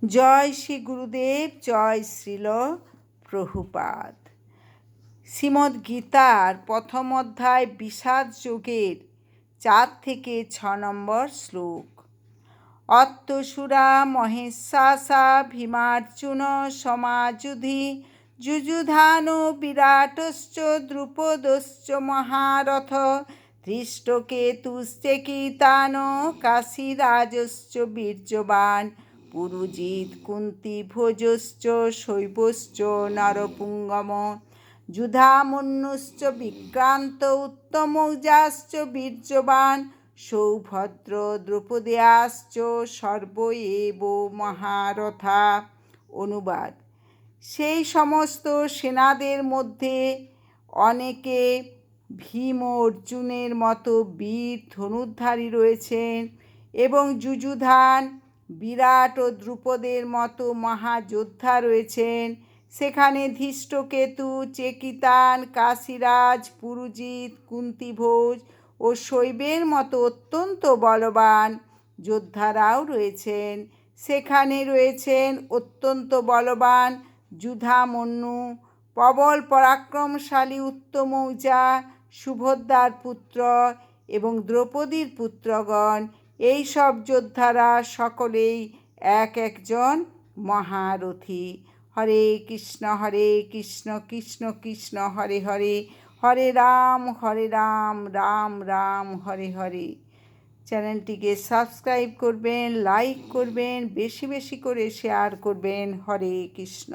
জয় শ্রী গুরুদেব, জয় শ্রীল প্রভুপাদ। শ্রীমদ্ গীতার প্রথম অধ্যায় বিষাদ যোগের 4 থেকে 6 নম্বর শ্লোক। অত্তসুরা মহেশাসা ভীমার্জুন সমাযুধি যুযুধান বিরাটশ্চ দ্রুপদশ্চ মহারথ ধৃষ্টকেতুশ্চেকিতান কাশীরাজশ্চ বীর্যবান পুরুজিৎ কুন্তিভোজশ্চ শৈবশ্চ নরপুঙ্গম যুধামন্যুশ্চ বিক্রান্ত উত্তমৌজাশ্চ বীর্যবান সৌভদ্র দ্রৌপদেয়াশ্চ সর্ব এব মহারথা। অনুবাদ: সেই সমস্ত সেনাদের মধ্যে অনেকে ভীম ও অর্জুনের মতো বীর ধনুর্ধারী রয়েছেন এবং যুযুধান, বিরাট ও দ্রুপদের মতো মহাযোদ্ধা রয়েছেন। সেখানে ধৃষ্টকেতু, চেকিতান, কাশীরাজ, পুরুজিৎ, কুন্তিভোজ ও শৈবের মতো অত্যন্ত বলবান যোদ্ধারাও রয়েছেন। সেখানে রয়েছেন অত্যন্ত বলবান যুধামন্যু, প্রবল পরাক্রমশালী উত্তমৌজা, সুভদ্রার পুত্র এবং দ্রৌপদীর পুত্রগণ। এই সব যোদ্ধারা সকলেই এক একজন মহারথী। হরে কৃষ্ণ কৃষ্ণ কৃষ্ণ হরে হরে, হরে রাম রাম রাম হরে হরে। চ্যানেলটিকে সাবস্ক্রাইব করবেন, লাইক করবেন, বেশি বেশি করে শেয়ার করবেন। হরে কৃষ্ণ।